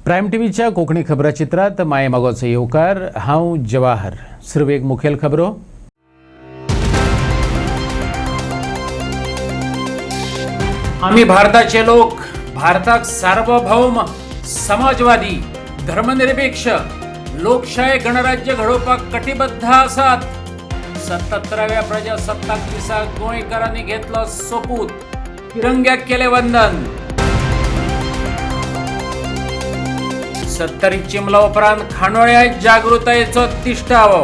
Prime टीव्हीच्या कोकणी खबराचित्रात माये मागोचे येवकार हांव जवाहर. सुरवेग मुखेल खबरो. आम्ही भारताचे लोक भारताक सार्वभौम समाजवादी धर्मनिरपेक्ष लोकशाही गणराज्य घडोवपाक कटिबद्ध आसात. 77व्या प्रजासत्ताक दिसा गोंयकारांनी घेतलो सोपूत. तिरंग्याक केले वंदन. 70 चिमला उपरांत खांडोळ्या जागृतायेचो तिश्टावो.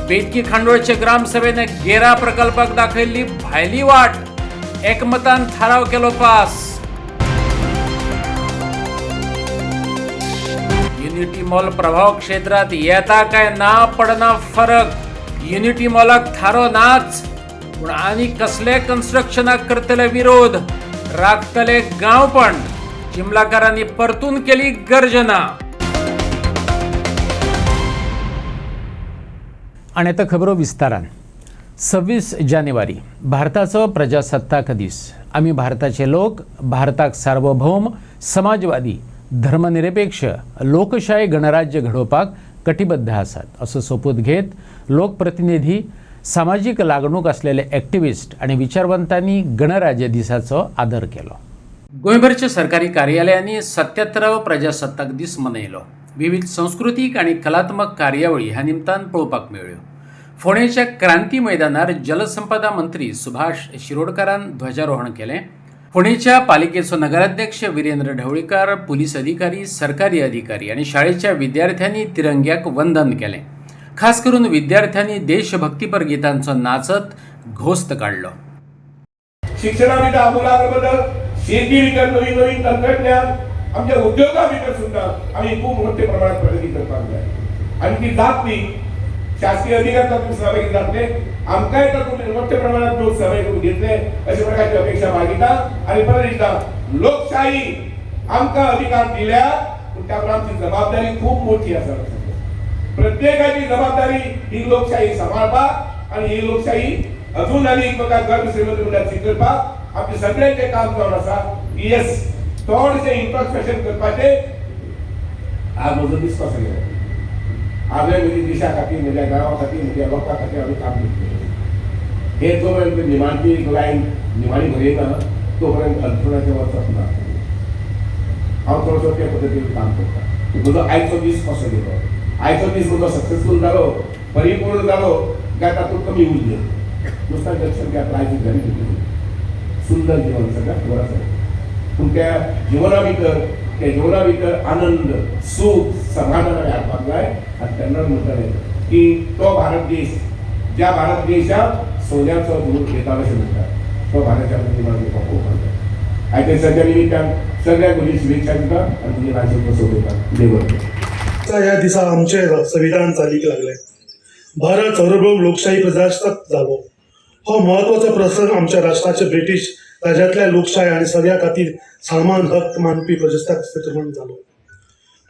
बेतकी खांडोळचे ग्रामसभेने गेरा प्रकल्पाक दाखयल्ली भायली वाट. एकमतान थाराव केलो पास. युनिटी मॉल प्रभाव क्षेत्रात येता काय ना पडना फरक. युनिटी मॉलाक थारो नाच पण आनी कसले कन्स्ट्रक्शनाक करतले विरोध. राखतले गांवपण. चिमलाकारांनी परतून केली गर्जना. आणि आता खबरो विस्तारान. 26 जानेवारी भारताचो प्रजासत्ताक दीस. आम्ही भारताचे लोक भारताक सार्वभौम समाजवादी धर्मनिरपेक्ष लोकशाही गणराज्य घडोवपाक कटिबद्ध आसात असो सोपूत घेत लोकप्रतिनिधी सामाजिक लागणूक असलेले ॲक्टिव्हिस्ट आणि विचारवंतांनी गणराज्य दिसाचो आदर केलो. गोंयभरच्या सरकारी कार्यालयांनी 77वा प्रजासत्ताक दीस मनयलो. विविध सांस्कृतिक आणि कलात्मक कार्यावळी ह्या निमतान पळोवपाक मेळ्ळ्यो. फोंडेच्या क्रांती मैदानार जलसंपदा मंत्री सुभाष शिरोडकारान ध्वजारोहण केलें. फोंडेच्या पालिकेचो नगराध्यक्ष विरेंद्र ढवळीकार, पुलीस अधिकारी, सरकारी अधिकारी आणि शाळेच्या विद्यार्थ्यांनी तिरंग्याक वंदन केलें. खास करून विद्यार्थ्यांनी देशभक्तीपर गीतांचो नाचत घोस्त काढलो. शिक्षणा भितर आमूलाग्र बदल, शेती भितर नवीन नवीन तंत्रज्ञान, आमच्या उद्योगा भितर सुद्धा आम्ही खूप मोठ्या प्रमाणात प्रगती करपाक जाय. आणि ती जातली शासकीय अधिकारी तातूंत सहभागी जातले. आमकांय तातूंत मोठ्या प्रमाणात लोक सहभागी करून घेतले अशा प्रकारची अपेक्षा मागिता. आणि परत एकदा लोकशाही आमकां अधिकार दिल्या पण त्या आमची जबाबदारी खूप मोठी आसा. प्रत्येकाची जबाबदारी ही लोकशाही सांभाळपाक आणि ही लोकशाही अजून आनी एकमेकांक गर्व श्रीमंत म्हणल्यार शिकवपाक आमचे सगळ्यांचे काम जावन आसा. येस, थोडेशें इंट्रोस्पेक्शन करपाचे आज म्हजो दीस कसो गेलो. हांवें म्हजी देशा खातीर, म्हज्या गांवा खातीर, म्हज्या लोकां खातीर हांवें काम केलें. हे जो पर्यंत निमाणची लायन निमाणी भरयना तो पर्यंत अडचणाचें वचप ना. हांव थोडोसो ते पद्दतीन काम करतां. म्हजो आयचो दीस कसो गेलो. आयचो दीस म्हजो सक्सेसफूल जालो, परिपूर्ण जालो काय तातूंत कमी उरलें. नुसता दर्शन त्या प्रायजीक जाली. सुंदर जीवन सगळ्यात बरं आसा. पूण त्या जिवना भितर आनंद, सूख, समाधान हाडपाक जाय. आनी तेन्ना म्हणटाले की तो भारत देश ज्या भारत देशाक सोन्याचो धूर घेतालो अशें म्हणटात तो भारताच्या निर्माण करपाक खूब आवडटा. आयच्या सगळ्या निमित्तान सगळ्याक म्हजी शुभेच्छा दिता आनी तुमी राज्य सोडयता. देव ह्या दिसा आमचे संविधान चालीक लागले. भारत सार्वभौम लोकशाही प्रजासत्ताक जालो. हो महत्वाचो प्रसंग आमच्या राष्ट्राचे ब्रिटीश राज्यांतल्या लोकशाही आणि सगळ्या खातीर समान हक्क मानपी प्रजासत्ताक निर्माण जालो.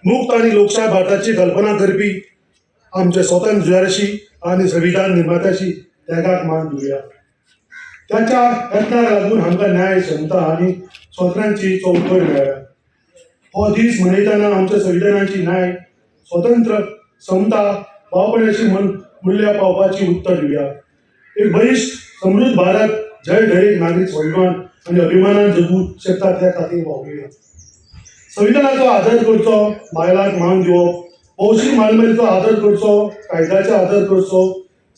मुक्त आणि लोकशाही भारताची कल्पना करपी आमचे स्वतंत्र जुवारशी आणि संविधान निर्मात्याशी त्यागाक मान दिवया. त्याच्या यत्नाक लागून आमकां न्याय, क्षमता आणि स्वातंत्र्याची चौकट मेळ्ळ्या. हो दीस मनयतना आमच्या संविधानाची न्याय, स्वतंत्र, समता, भावपणाची मूल्य पावपाची उत्तर दिवया. एक बळिश्ट समृद्ध भारत जय दरेक नागरीक स्वाभिमान आणि अभिमानान जगू शकता त्या खातीर वावुरया. संविधानाचो आदर करचो, बायलांक मान दिवप, भौशीक मालमत्तेचो आदर करचो, कायद्याचो आदर करचो.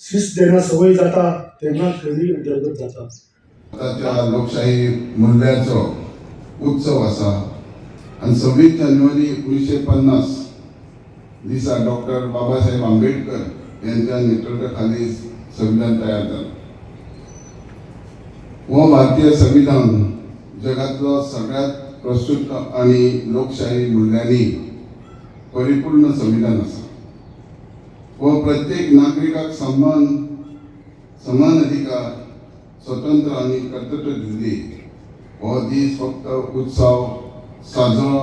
शिस्त जेन्ना संवय जाता तेन्ना खरी उदरगत जाता. भारताच्या लोकशाही मूल्याचो उत्सव आसा. आणि 26 जानेवारी 1950 दिसा डॉक्टर बाबासाहेब आंबेडकर यांच्या नेतृत्वाखाली संविधान तयार झालं. हो भारतीय संविधान जगातलो सगळ्यात प्रस्तुत आणि लोकशाही मूल्यांनी परिपूर्ण संविधान आसा. हो प्रत्येक नागरिकाक समान अधिकार, स्वतंत्र आणि कर्तव्य दिल्ली. हो दीस फक्त उत्सव साजरो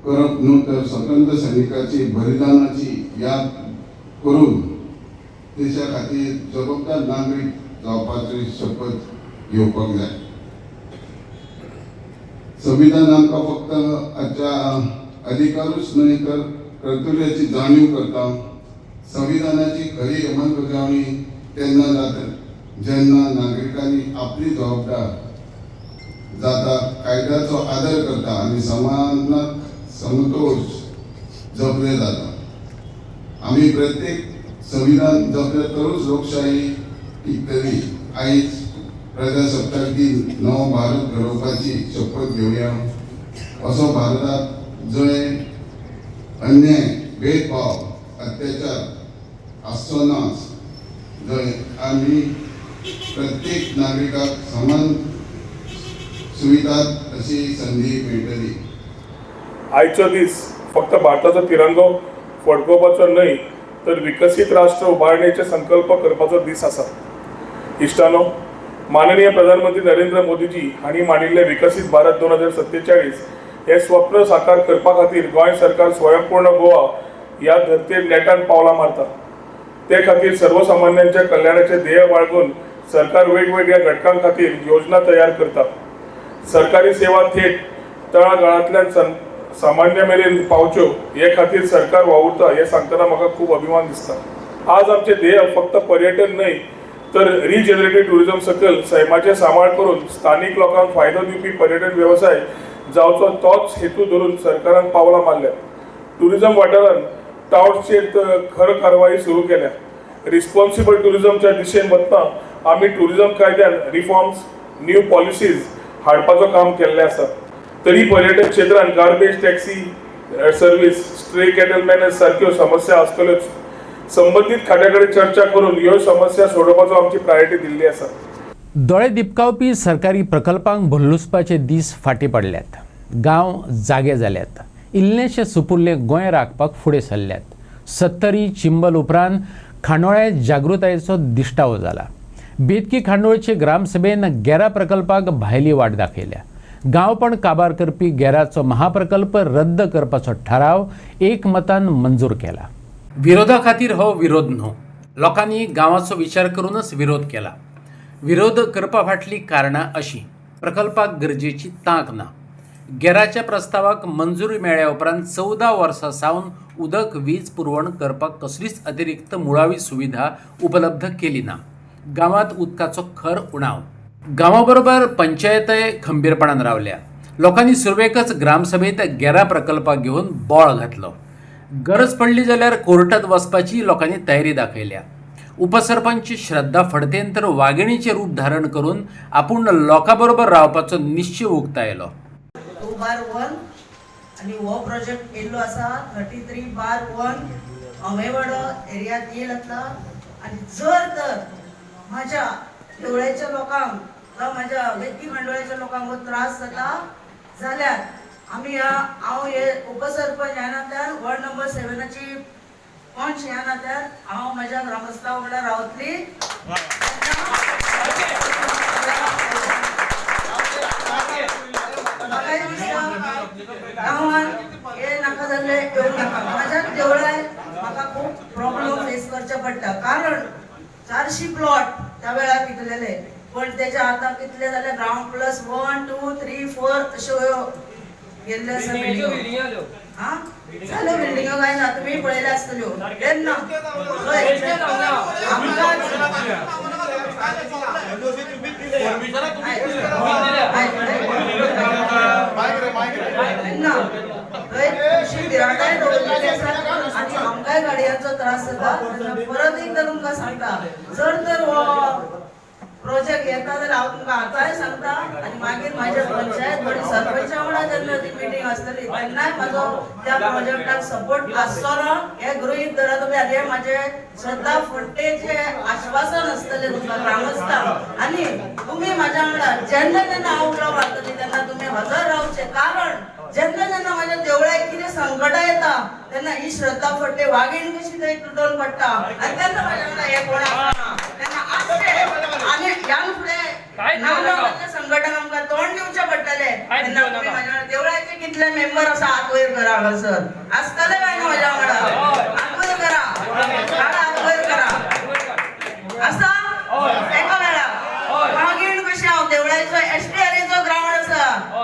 करप न्हू तर स्वतंत्र सैनिकाची बलिदानाची याद करून देशा खातीर जबाबदार नागरीक जावपाची शपथ घेवपाक जाय. संविधान आमकां फक्त आजच्या अधिकारूच न्हय तर कर्तव्याची जाणीव करता संविधानाची खरी अंमलबजावणी तेन्ना जाता जेन्ना नागरिकांनी आपली जबाबदार जाता कायद्याचो आदर करता आनी समानाक समतोष जपले जाता. आमी प्रत्येक संविधान जपले तरूच लोकशाही टिकतली. आयज प्रजासत्ताक दिन नवो भारत घडोवपाची शपथ घेवया. असो भारतात जंय अन्याय भेदभाव अत्याचार आसचो नाच, जंय आमी प्रत्येक नागरिकाक समान सुविधा अशी संधी मेळटली. आयचो दीस फक्त भारताचो तिरंगो फडकोवपाचो न्हय तर विकसीत राष्ट्र उभारणेचे संकल्प करपाचो दीस आसा. इश्टानो, माननीय प्रधानमंत्री नरेंद्र मोदीजी हांणी मांडिल्ले विकसीत भारत 2047 हे स्वप्न साकार करपा खातीर गोंय सरकार स्वयंपूर्ण गोवा ह्या धर्तेर नेटान पावलां मारता. ते खातीर सर्वसामान्यांच्या कल्याणाचे ध्येय बाळगून सरकार वेगवेगळ्या घटकां खातीर योजना तयार करता. सरकारी सेवा थेट तळागाळांतल्यान सामान्य मेरेन पावच्यो हे खातीर सरकार वावुरता हे सांगतना म्हाका खूब अभिमान दिसता. आज आमचे ध्येय फक्त पर्यटन न्हय तर रिजनरेटिव्ह टुरिझम सकल सैमाचे सांबाळ करून स्थानीक लोकांक फायदो दिवपी पर्यटन वेवसाय जावचो तोच हेतू धरून सरकारान पावलां मारल्या. टुरिझम वाठारांत टावर्सचेर खर कारवाई सुरू केल्या. रिस्पॉन्सिबल टुरिझमच्या दिशेन वतना आमी टुरिझम कायद्यान रिफॉर्म्स, न्यू पॉलिसीज हाडपाचो काम केल्लें आसा. तरी पर्यटन क्षेत्रांत garbage taxi service, stray cattle manners सारक्यो समस्या आसतल्योच. संबंधित खात्या कडेन चर्चा करून ह्यो समस्या सोडोवपाचो आमची प्रायोरिटी दिल्ली आसा. दोळे दिपकावपी सरकारी प्रकल्पांक भुल्लुसपाचे दीस फाटीं पडल्यात. गांव जागे जाल्यात. इल्लेशे सुपुर्ले गोंय राखपाक फुडें सरल्यात. 70 चिंबल उपरांत खांडोळे जागृतायेचो दिश्टावो जाला. बेतकी खांडोळचे ग्रामसभेन गेरा प्रकल्पाक भायली वाट दाखयल्या. गांवपण काबार करपी गेराचो महाप्रकल्प रद्द करपाचो थाराव एकमतान मंजूर केला. विरोधा खातीर हो विरोध न्हू. लोकांनी गांवाचो विचार करूनच विरोध केला. विरोध करपा फाटली कारणां अशीं: प्रकल्पाक गरजेची तांक ना. गेराच्या प्रस्तावाक मंजुरी मेळ्ळ्या उपरांत 14 वर्सां सावन उदक वीज पुरवण करपाक कसलीच अतिरिक्त मुळावी सुविधा उपलब्ध केली ना. गांवांत उदकाचो खर उणाव. गांवाबरोबर पंचायतय खंबीरपणान रावल्या. लोकांनी सुरवेकच ग्रामसभेत गेरा प्रकल्पाक घेवन बोळ घातलो. गरज पडली जाल्यार कोर्टात वचपाची लोकांनी तयारी दाखयल्या. उपसरपंच श्रद्धा फडतेन तर वागिणीचे रूप धारण करून आपूण लोकांबरोबर रावपाचो निश्चय उक्तायलो. 2/1 आणि हो प्रोजेक्ट केल्लो आसा 33/1 अमेवाडो एरियात येयला आणि जर तर माझ्या देवळ्याच्या लोकांक वा माझ्या बेतकी खांडोळ्याच्या लोकांक त्रास जाता जाल्यार आमी हांव हे उपसरपंच ह्या नात्यान वॉर्ड नंबर 7ची पंच ह्या नात्यान हांव माझ्या ग्रामस्थां वांगडा रावतली. गांवांत हे नाका जाल्ले येवंक नाका. माझ्या देवळाय म्हाका खूब प्रॉब्लेम फेस करचे पडटा. कारण 400 प्लॉट त्या वेळार विकलेले, पण त्याच्या आतां कितले जाले ग्राउंड प्लस 1, 2, 3, 4 अश्यो गेल्ले आसा बिल्डिंगो. हा जाल्यो बिल्डिंगो काय ना तुमी पळयले आसतल्यो तेन्ना आमकांय गाडयांचो त्रास जाता. परत एकदा तुमकां सांगता, जर तर प्रोजेक्ट येता जाल्यार हांव तुमकां आतांय सांगता आनी मागीर म्हाज्या पंचायत आणि सरपंचा वांगडा जेन्ना ती मिटींग आसतली तेन्नाय म्हाजो त्या प्रोजेक्टाक सपोर्ट आसतलो हे गृहीत धरा तुमी. आनी हे म्हाजे श्रद्धा फडतेचे आश्वासन आसतलें तुमकां ग्रामस्थांक. आनी तुमी म्हाज्या वांगडा जेन्ना जेन्ना हांव उलो मारतली तेन्ना तुमी हजर रावचे. कारण जेन्ना जेन्ना म्हाज्या देवळाक कितें संकटां येता तेन्ना ही श्रद्धा फडते वागीण कशी थंय तुटून पडटा आनी तेन्ना म्हाज्या वांगडा हे कोण आसना. तेन्ना आसचे आनी ह्या फुडें नाल्ले संकटांक आमकां तोंड दिवचें पडटलें. तेन्ना तुमी म्हाज्या वांगडा देवळाचे कितले मेंबर आसा हात वयर करा हांगासर. आसतले काय ना म्हाज्या वांगडा? हात वयर करा. हात वयर करा. आसा एका वेळा वागीण कशें हांव देवळाचो एसटीआरचो ग्राउंड आसा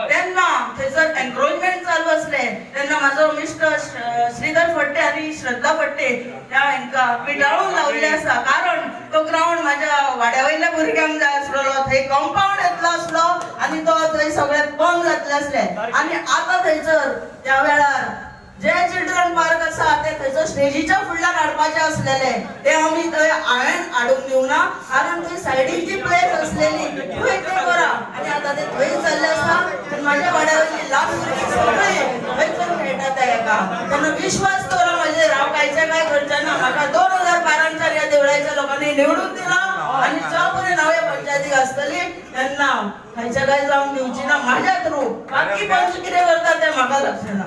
तेन्ना थंयसर एनक्रोचमेंट चालू आसले तेन्ना म्हाजो मिस्टर श्रीधर फट्टे आणि श्रद्धा फट्टे ह्या हांकां पिटाळून लावले आसा, कारण तो ग्राउंड माझ्या वाड्या वयल्या भुरग्यांक जाय आसलो, थंय कंपाऊंड येतलो आसलो आणि तो थंय सगळ्यात बंद जातले असले, आणि आता थंयसर त्या वेळार जे चिल्ड्रन पार्क आसा ते थंयसर स्टेजीच्या फुडल्यान हाडपाचे असलेले, ते आमी थंय हांवें हाडूंक दिवना, कारण थंय सायडीक जी प्लेस असलेली थंय ते करा, आणि आता ते थंय चालले आसा, आनी म्हाज्या वाड्या वयली ल्हान भुरगीं सगळीं थंयसर खेळटात हेका, तेन्ना विश्वास दवरा म्हाजेर, हांव कांयचें काय करचें ना, म्हाका 2012च्या ह्या देवळाच्या लोकांनी निवडून दिला, आणि ज्या पर्यंत हांव ह्या पंचायतीक आसतली तेन्ना खंयच्या काय जावंक दिवची ना म्हाज्या थ्रू, बाकी पंच कितें करता तें म्हाका लक्ष ना.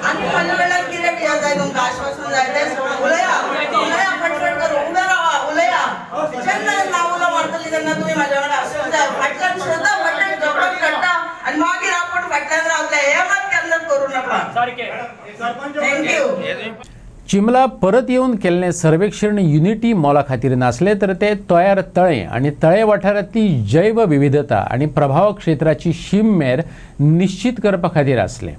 आणि माझ्या वेळेला कितें पिया जाय तुमकां आश्वासन जाय तें उलया फटफट करून उबे रावा, उलया, जेन्ना जेन्ना उलो मारतली तेन्ना तुमी म्हाज्या वांगडा आसूंक जाय, फाटल्यान श्रद्धा फटफट झगडून काडटा आणि मागीर आपण फाटल्यान रावतले, हे मात केन्नाच करूं नका. थँक्यू. चिमला परत येऊन केल्लें सर्वेक्षण युनिटी मॉला खातीर नासले तर ते तयार तळे आणि तळे वाठारांतली जैव विविधता आणि प्रभाव क्षेत्राची शीम मेर निश्चित करपा खातीर आसले.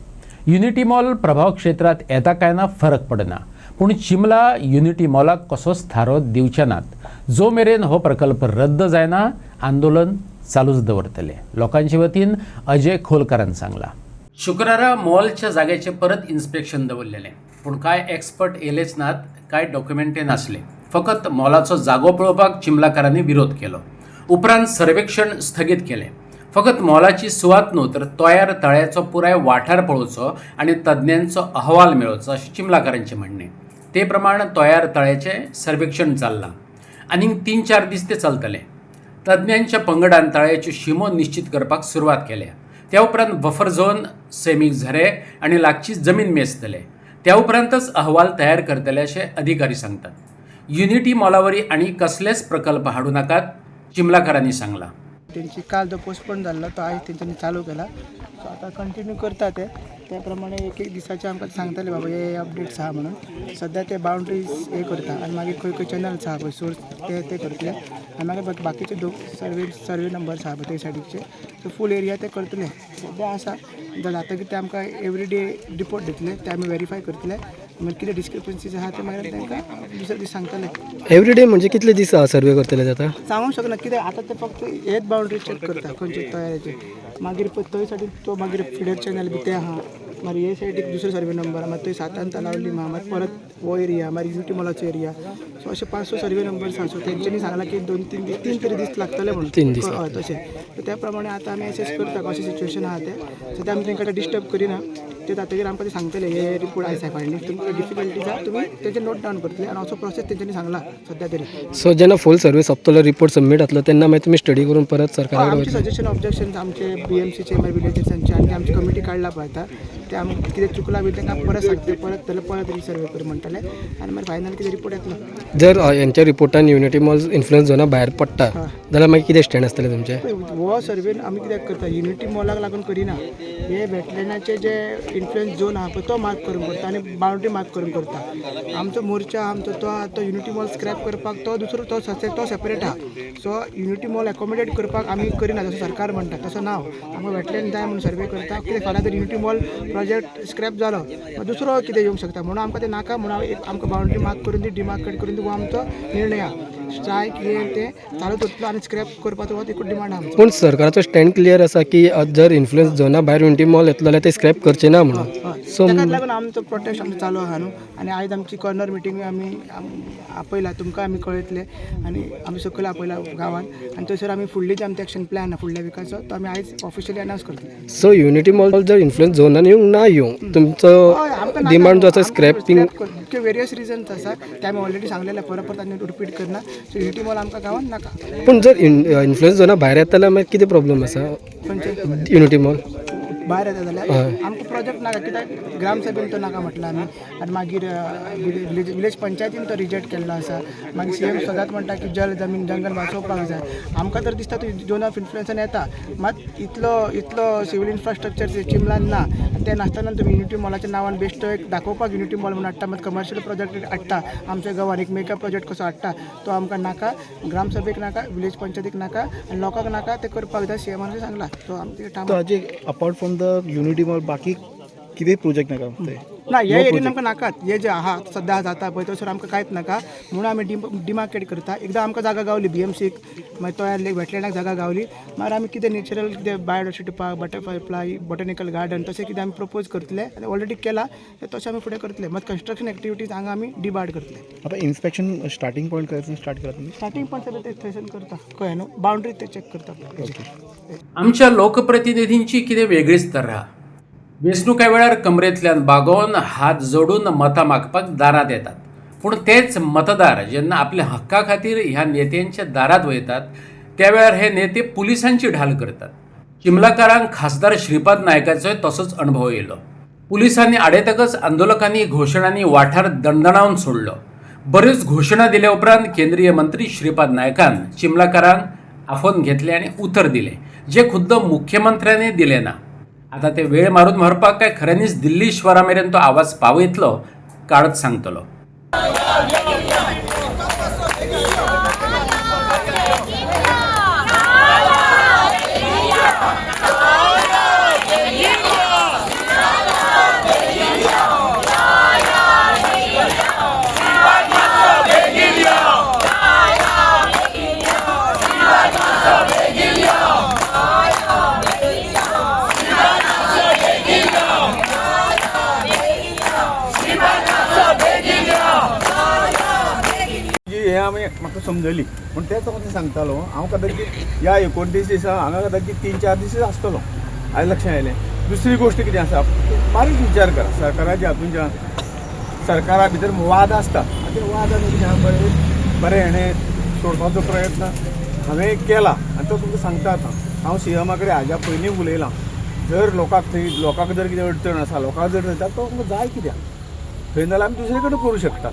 युनिटी मॉल प्रभाव क्षेत्रांत येता काय ना फरक पडना, पूण चिमला युनिटी मॉलाक कसोच थारो दिवचे नात. जो मेरेन हो प्रकल्प रद्द जायना आंदोलन चालूच दवरतले, लोकांचे वतीन अजय खोलकारान सांगला. शुक्रारा मॉलच्या जाग्याचे परत इन्स्पेक्शन दवरलेले, पूण कांय एक्सपर्ट येयलेच नात, कांय डॉक्युमेंटे नासले. फकत मॉलाचो जागो पळोवपाक चिमलाकारांनी विरोध केलो. उपरांत सर्वेक्षण स्थगीत केलें. फकत मॉलाची सुवात न्हू तर तयार तळ्याचो पुराय वाठार पळोवचो आनी तज्ञांचो अहवाल मेळोवचो अशें चिमलाकारांचें म्हणणें. ते प्रमाण तयार तळ्याचें सर्वेक्षण चल्लां. आनीक 3-4 दीस ते चलतलें. तज्ञांच्या पंगडान तळ्याच्यो शिमो निश्चित करपाक सुरवात केल्या. त्या उपरांत बफर झोन, सैमीक झरे आनी लागची जमीन मेजतले. त्या उपरांतच अहवाल तयार करतले अशें अधिकारी सांगतात. युनिटी मॉलावरी आनी कसलेच प्रकल्प हाडू नाकात, चिमलाकारांनी सांगलां. त्यांची काल जो पोस्टपोन झाला तो आज त्यांनी चालू केला, सो आता कंटिन्यू करता ते त्याप्रमाणे एक दिसाचे आमकां सांगताले बाबा हे अपडेट्स आहा म्हणून. सध्या ते बाउंड्रीज हे करता आनी मागीर खंय खंय चॅनल्स आहा पळय सोर्स ते करतले, आनी मागीर बाकीचे सर्वे नंबर्स आहा पळय ते सायडीचे तो फूल एरिया ते करतले. सध्या आसा जाता की ते आमकां एवरीडे रिपोर्ट दितले, ते आमी व्हेरीफाय करतले, मागीर कितें डिस्क्रिपन्सीज आहा ते मागीर तांकां दुसरे दीस सांगतले. एवरीडे म्हणजे कितले दीस सर्वे करतले जाता सांगूंक शकना, कितें आतां ते फक्त हेच बाउंड्री चेक करता खंयचे तयारेचे, मागीर थंय सायडीक तो मागीर फिडर चॅनल बी ते आहा, मागीर हे सायडीक दुसरो सर्वे नंबर, मागीर थंय 7 लावली मागीर परत हो एरिया, मागीर युनिटी मॉलाचो एरिया, सो अशे 5-6 सर्वे नंबर्स आहा. सो तेंच्यांनी सांगलां की 2-3 तरी दीस लागतले म्हणून. 3 दीस. हय तशें. सो त्या प्रमाणे आतां आमी एसेस करता कशें सिच्युएशन आहा तें. सद्या आमी तांकां डिस्टर्ब करिना, ते जातकीर आमकां ते सांगतले हे रिपोर्ट आयज फायनली तुमकां डिफिकल्टीज आहा तुमी तेजे नोट डावन करतले, आनी असो प्रोसेस तेंच्यांनी सांगला सद्या तरी. सो जेन्ना फूल सर्वे सोंपतलो रिपोर्ट सबमीट जातलो तेन्ना मागीर तुमी स्टडी करून परत सरकाराक आमचे सजेशन ऑब्जेक्शन आमचे BMCचे मागीर विलेजर्सांचे आनी आमची कमिटी काडला पळयता, ते आमकां कितें चुकलां बी तांकां परत सांगतले, परत जाल्यार परत रिसर्वे कर म्हणटले, आनी मागीर फायनल कितें रिपोर्ट येतलो. जर यांच्या रिपोर्टान युनिटी मॉल इन्फ्लुएन्स झोना भायर पडटा जाल्यार मागीर कितें स्टँड आसतलें तुमचें? हो सर्वे आमी कित्याक करता, युनिटी मॉलाक लागून करिना, हे वेटलँडाचे जे इन्फ्लुएन्स झोन आहा पळय तो मार्क करून करता आनी बाउंड्री मार्क करून करता. आमचो मोर्चा आमचो तो युनिटी मॉल स्क्रॅप करपाक तो दुसरो तो सेपरेट आहा. सो युनिटी मॉल एकोमोडेट करपाक आमी करिना, जसो सरकार म्हणटा तसं नाव आमकां वेटलँड जाय म्हणून सर्वे करता. कितें फाल्यां जर युनिटी मॉल प्रोजेक्ट स्क्रॅप जालो दुसरो कितें येवंक शकता, म्हणून आमकां ते नाका, म्हणून आमकां बाउंड्री मार्क करून दी, डिमार्केट करून दी, हो आमचो निर्णय आहा. स्ट्रायक हे ते चालू उरतलो आनी स्क्रॅप करपाचो हो एकूच डिमांड आहा. पूण सरकाराचो स्टँड क्लियर आसा की जर इन्फ्लुएन्स झोना भायर युनिटी मॉल येतलो जाल्यार ते स्क्रॅप करचे ना म्हणून. सो ताका लागून आमचो प्रोटेस्ट आमचो चालू आहा न्हू, आनी आयज आमची कॉर्नर मिटींग आमी आपयला, तुमकां आमी कळयतले आनी आमी सकयल आपयला गांवांत, आनी थंयसर आमी फुडली जे आमचो एक्शन प्लॅन आहा फुडल्या विकाचो तो आमी आयज ऑफिशियली अनावन्स करतले. सो युनिटी मॉल जर इन्फ्लुएन्स झोनान येवंक ना येवंक तुमचो डिमांड जो आसा स्क्रॅपिंग वेरियस रिजन्स आसा ते आमी ऑलरेडी सांगलेले, परत आमी रिपीट करना. सो युनिटी मॉल आमकां गांवांत नाका. पूण जर इन्फ्लुएन्स झोना भायर येता जाल्यार मागीर कितें प्रॉब्लेम आसा युनिटी मॉल? भायर येता जाल्यार आमकां प्रोजेक्ट नाका, कित्याक ग्रामसभेन तो नाका म्हटलं आमी, आनी मागीर विलेज पंचायतीन तो रिजेक्ट केल्लो आसा. मागीर CM सदांच म्हणटा की जल जमीन जंगल वाचोवपाक जाय. आमकां तर दिसता तो झोन ऑफ इन्फ्लुएन्सान येता, मात इतलो सिवील इन्फ्रास्ट्रक्चर चिमलान ना. ते नासतना तुमी युनिटी मॉलाच्या नांवान बेश्टो एक दाखोवपाक युनिटी मॉल म्हणून हाडटा, मात कमर्शियल प्रोजेक्ट हाडटा, आमच्या गांवान एक मेगा प्रोजेक्ट कसो हाडटा, तो आमकां नाका, ग्रामसभेक नाका, विलेज पंचायतीक नाका, आनी लोकांक नाका. ते करपाक जाय, CMान सांगला. तो आमचे तो हाजे apart from the unity mall बाकी कितें प्रोजेक्ट नाका ते ना, हे एरियेन आमकां नाकात. हे जे आहा सद्या जाता पळय थंयसर आमकां कांयच नाका, म्हणून आमी डिमार्केट करता. एकदां आमकां जागा गावली BMCक, मागीर तो वेटलँडाक जागा गावली, मागीर आमी कितें नॅचरल कितें biodiversity park, butterfly botanical garden तशें कितें आमी प्रपोज करतले, आनी ऑलरेडी केला, तशें आमी फुडें करतले. मात कन्स्ट्रक्शन एक्टिविटीज हांगा आमी डिबार्ड करतले. आता इन्स्पेक्शन स्टार्टिंग पॉयंट खंयसून स्टार्ट केला तुम्ही? स्टार्टिंग पॉयंट सगळें ते थंयसून करता, कळ्ळें न्हू, बाउंड्री ते चॅक करता. आमच्या लोकप्रतिनिधींची कितें वेगळीच तरा. वेंचणुका वेळार कमरेंतल्यान बागोवन हात जोडून मतां मागपाक दारांत येतात, पूण तेच मतदार जेन्ना आपल्या हक्का खातीर ह्या नेत्यांच्या दारांत वयतात त्या वेळार हे नेते पुलिसांची ढाल करतात. चिमलाकारांक खासदार श्रीपाद नायकाचोय तसोच अणभव येयलो. पुलिसांनी आडयतकच आंदोलकांनी घोशणांनी वाठार दणदणावन सोडलो. बऱ्योच घोशणा दिल्या उपरांत केंद्रीय मंत्री श्रीपाद नायकान चिमलाकारांक आफोवन घेतले आनी उतर दिलें, जे खुद्द मुख्यमंत्र्यांनी दिलें ना. आता ते वेळ मारून व्हरपाक काय खऱ्यांनीच दिल्ली इश्वरा मेरेन तो आवाज पावयतलो, काळच सांगतलो. हे आमी म्हाका समजली, पूण तेच म्हाका सांगतालो हांव कदाचित ह्या 29 दिसा हांगा कदाचित 3-4 दीस आसतलो. आयज लक्षांत आयलें. दुसरी गोश्ट कितें आसा, बारीक विचार करा. सरकाराच्या हातूंच्यान सरकारा भितर वाद आसता, ते वादान कितें आहा बरें हेणें सोडपाचो प्रयत्न हांवें केला, आनी तो तुमकां सांगता. आतां हांव CMा कडेन हाज्या पयलीं उलयलां. जर लोकांक जर कितें अडचण आसा, लोकांक जर जाता तो आमकां जाय कित्याक थंय नाल्यार आमी दुसरे कडेन करूं शकता.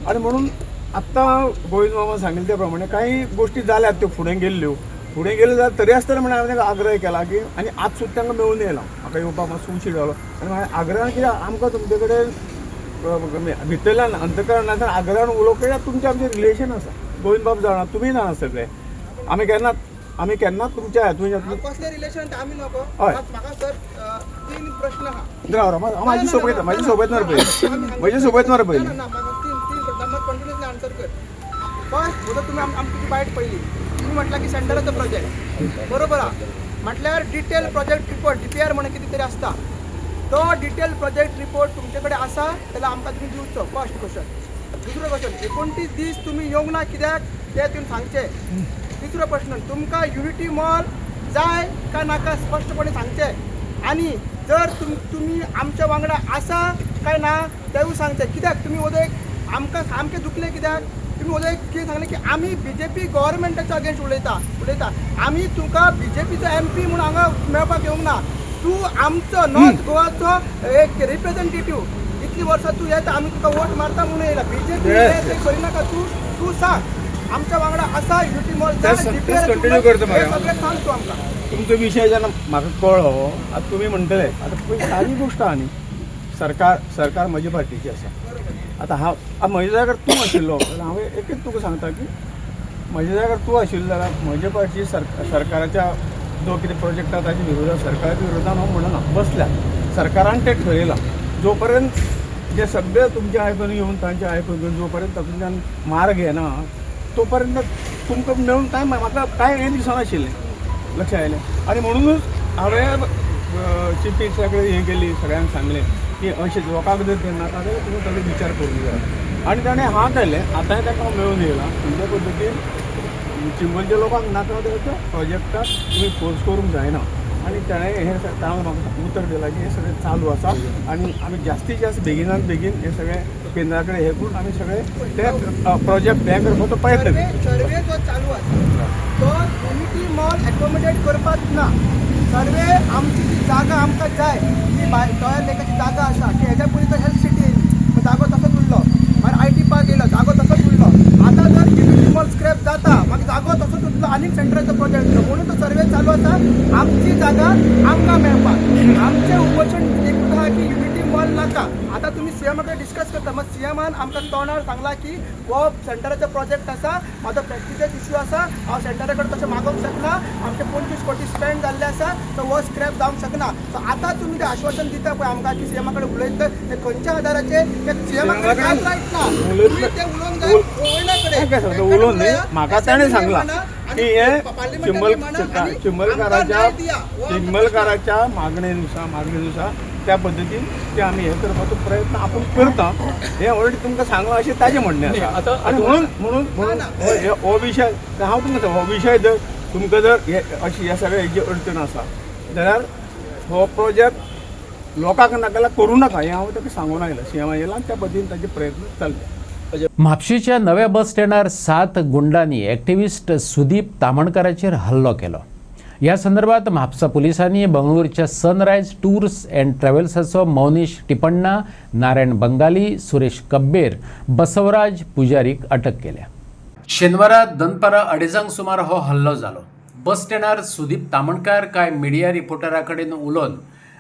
आनी म्हणून आत्तां गोविंद मामा सांगिल्ले त्या प्रमाणे काही गोष्टी जाल्यात त्यो फुडें गेल्ल्यो जाल्यार तरी आसतना म्हणून हांवें ताका आग्रह केला की, आनी आज सुद्दां तांकां मेळून येयला. म्हाका येवपाक मातसो उशीर जालो, आनी हांवें आग्रहान कित्याक आमकां तुमचे कडेन भितरल्यान अंतकरणांतल्यान आग्रहान उलोवंक कित्याक तुमचें आमचें रिलेशन आसा. गोविंद बाब जाणा, तुमी जाणा सगळे. आमी केन्नाच तुमच्या हातूंत कसलें रिलेशन आमी नको. हय. म्हाका सर 3 प्रश्न आहा. हांव म्हाजी सोबत मार पयली. कंटिन्युअसली आन्सर कर. फर्स्ट उदक तुमी आमची बायट पयली. तुम्ही म्हटलं की सेंटराचो प्रोजेक्ट बरोबर आहा. म्हटल्यार डिटेल प्रोजेक्ट रिपोर्ट DPR म्हणून कितें तरी आसता, तो डिटेल प्रोजेक्ट रिपोर्ट तुमचे कडेन आसा जाल्यार आमकां तुमी दिवचो. First question. दुसरो क्वेश्चन, 29 दीस तुमी येवंक ना कित्याक ते तुमी सांगचें. तिसरो प्रश्न, तुमकां युनिटी मॉल जाय काय नाका स्पश्टपणे सांगचें. आनी जर तुमी आमच्या वांगडा आसा काय ना तेवूय सांगचें. कित्याक तुमी उदक आमकां सामकें दुखलें, कित्याक तुमी उदक कितें सांगलें की आमी BJP गव्हर्मेंटाच्या अगेन्स्ट उलयता. आमी तुका BJPचो MP म्हणून हांगा मेळपाक येवंक ना. तूं आमचो नॉर्थ गोवाचो एक रिप्रेझेंटेटिव्ह. इतली वर्सां तूं येता, आमी तुका वोट मारता म्हणून येयला. BJP करिनाका. तूं सांग आमच्या वांगडा आसा युनिटी मॉल कंटिन्यू करता. सगळें सांग तूं आमकां. तुमचो विशय जेन्ना म्हाका कळ्ळो, आतां तुमी म्हणटले, आतां पळय सारी गोश्ट आहा न्ही, सरकार म्हज्या पार्टीची आसा. आतां हांव म्हज्या जाग्यार तूं आशिल्लो जाल्यार हांवें एकच तुका सांगता की म्हज्या जाग्यार तूं आशिल्लो जाल्यार म्हज्या पार्टीची सरकाराच्या जो कितें प्रोजेक्ट आसा ताच्या विरोधात, सरकाराच्या विरोधात हांव म्हणना. बसल्यात सरकारान तें ठरयलां. जो पर्यंत जे सगळे तुमच्या आयकून येवन तांच्या आयकून घेवन जो पर्यंत तातूंतल्यान मार्ग घेना तो पर्यंत तुमकां मेळून म्हाका कांय हें दिसनाशिल्लें. लक्षांत आयलें. आनी म्हणूनच हांवें चीफ मिनिस्टरा कडेन हें केली, सगळ्यांक सांगलें की अशें लोकांक जर तेन्नाका जाल्यार तुमी ताचो विचार करूंक जाय. आनी ताणें हां केलें. आतांय ताका मेळून येयला. तुमचे पद्दतीन चिंबलच्या लोकांक नाका तेच्या प्रोजेक्टाक तुमी फोर्स करूंक जायना. आनी ताणें हें म्हाका उतर दिलां की हें सगळें चालू आसा आनी आमी जास्तीत जास्त बेगिनात बेगीन हें सगळें केंद्रा कडेन हें करून आमी सगळे ते प्रोजेक्ट हें करपाचो प्रयत्न सर्वे जो चालू आसा तो युनिटी मॉल एकोमोडेट करपाक ना. सर्वे आमची जी जागा आमकां जाय ती गोंयांत लेखाची जागा आसा की हेज्या पयलीं तर हेल्थ सिटी येयली जागो तसोच उरलो मागीर IT पार्क येयलो जागो तसोच उरलो आतां जर युनिटी मॉल स्क्रॅप जाता मागीर जागो तसोच उरलो आनीक सेंटराचो प्रोजेक्ट येतलो म्हणून तो सर्वे चालू आसा आमची जागा आमकां मेळपाक आमचें उपोशण एकूच आहा की युनिटी मॉल नाका आतां तुमी CM कडेन डिस्कस करता मग CMन आमकां तोंडार सांगला की हो सेंटराचो प्रोजेक्ट आसा म्हाजो प्रॅक्टिकल इश्यू आसा हांव सेंटरा कडेन तशें मागोवंक शकना आमचे 25 कोटी स्पेंड जाल्ले आसा सो हो स्क्रॅप जावंक शकना सो आतां तुमी तें आश्वासन दिता पळय आमकां की CM कडेन उलयता ते खंयच्या आदाराचेर ते CM कडेन कांयच रायट ना तुमी ते उलोवंक जाय ओवयना कडेन उलोवन न्ही म्हाका ताणें सांगला की हे चिंबलकाराच्या मागणेनुसार त्या पद्दतीन ते आमी हे करपाचो प्रयत्न आपूण करता हे ऑलरेडी तुमकां सांगला अशें ताजें म्हणणें आसा आनी म्हणून हो विशय हांव तुमकां हो विशय जर तुमकां जर अशी ह्या सगळ्या हेजी अडचण आसा जाल्यार हो प्रोजेक्ट लोकांक नाका करूं नाका हें हांव ताका सांगून आयलां CM येयला त्या पद्दतीन ताजे प्रयत्न चालले म्हापशेच्या नव्या बस स्टँडार 7 गुंडांनी ॲक्टिव्हिस्ट सुदीप तामणकराचेर हल्लो केलो. या संदर्भात म्हापसा पोलिसांनी बंगळुरूच्या sunrise tours and ट्रॅव्हल्साचो मौनीश टिपण्णा, Narayan Bengali, Suresh कब्बेर, Basavaraj पुजारीक अटक केल्या. शेनवारा दनपारा 2:30 सुमार हो हल्लो जालो. बस स्टँडार सुदीप तामणकार काय मिडिया रिपोर्टरा कडेन उलोवन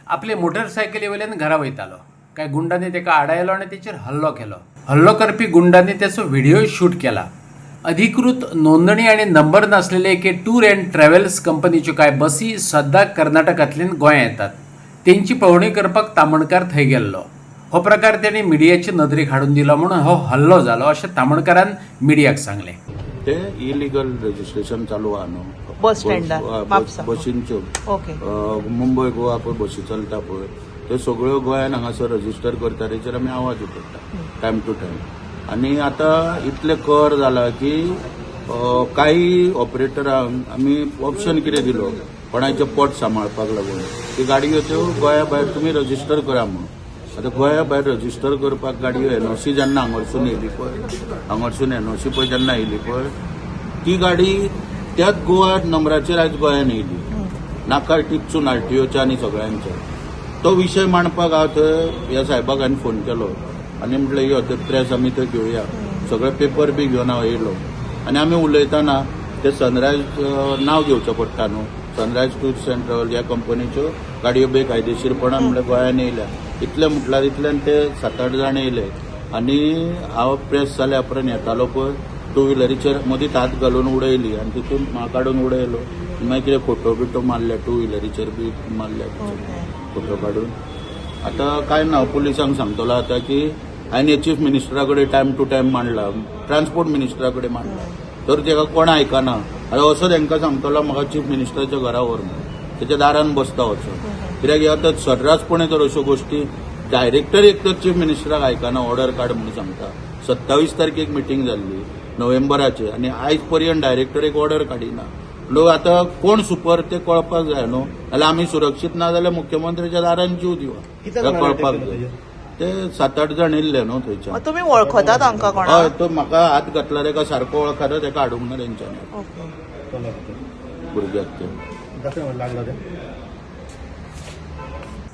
आपले मोटरसायकली वयल्यान घरा वयतालो. काय गुंडांनी ताका आडायलो आनी ताचेर हल्लो केलो. हल्लो करपी गुंडांनी त्याचो व्हिडिओ शूट केला. अधिकृत नोंदणी आणि नंबर नसलेले एके टूर अँड ट्रॅव्हल्स कंपनीच्यो कांय बसी सद्दां कर्नाटकांतल्यान गोंया येतात. तेंची पळोवणी करपाक तामणकार थंय गेल्लो. हो प्रकार ताणें मिडियाचे नदरेक हाडून दिलो म्हणून हो हल्लो जालो अशें तामणकारान मिडियाक सांगलें. ते इलिगल रजिस्ट्रेशन चालू आहा न्हू बस स्टँडार बसींच्यो ओके मुंबय गोवा पळय बसी चलता पळय त्यो सगळ्यो गोंयान हांगासर रजिस्टर करता तेचेर आमी आवाज उठयता टायम टू टायम. आनी आतां इतलें कर जाला की काही ऑपरेटरांक आमी ऑप्शन कितें दिलो कोणाचें पोट सांबाळपाक लागून की गाडयो त्यो गोंया भायर तुमी रजिस्टर करा म्हणून. आतां गोंया भायर रजिस्टर करपाक गाडयो NOC जेन्ना हांगरसून येयली पळय हांगरसून NOC पळय जेन्ना येयली पळय ती गाडी त्याच गोवा नंबराचेर आयज गोंयान येयली नाका टिपसून RTOच्या आनी सगळ्यांच्या. तो विशय मांडपाक हांव थंय ह्या साहेबाक हांवें फोन केलो आनी म्हटलें यो ते प्रेस आमी थंय घेवया सगळे पेपर बी घेवन हांव येयलो आनी आमी उलयतना ते सनरायज नांव घेवचें पडटा न्हू सनरायज टूर्स अँड ट्रॅव्हल्स ह्या कंपनीच्यो गाडयो बेकायदेशीरपणान म्हळ्यार गोंयान येयल्या. इतलें म्हटल्यार इतल्यान ते 7-8 जाण येयले आनी हांव प्रेस जाल्या उपरांत येतालो पळय टू व्हिलरीचेर मदींच हात घालून उडयली आनी तितून म्हाका काडून उडयलो. मागीर कितें फोटो बिटो मारले टू व्हिलरीचेर बी मारले फोटो काडून. आतां कांय ना पुलिसांक सांगतलो आतां की हांवें चीफ मिनिस्टरा कडेन टायम टू टायम मांडला ट्रान्सपोर्ट मिनिस्टरा कडेन मांडला तर ताका कोण आयकना. आतां असो तांकां सांगतलो म्हाका चीफ मिनिस्टराच्या घरा व्हर म्हणून तेच्या दारान बसता वचून कित्याक ह्यो आतां सर्रासपणे तर अश्यो गोश्टी डायरेक्टर एक तर चीफ मिनिस्टराक आयकना ऑर्डर काड म्हणून सांगता. 27 तारखेक मिटींग जाल्ली नोव्हेंबराची आनी आयज पर्यंत डायरेक्टर एक ऑर्डर काडिना. लोक आतां कोण सुपर ते कळपाक जाय न्हू जाल्यार आमी सुरक्षीत ना जाल्यार मुख्यमंत्र्याच्या दारान जीव दिवा कळपाक जाय. ते 7-8 जाण येयल्ले न्हू थंयच्यान. तुम्ही वळखता तांकां कोण हय तो म्हाका हात घातला ताका सारको वळखता ताका हाडूंक ना तेंच्यांनी भुरग्याक ते.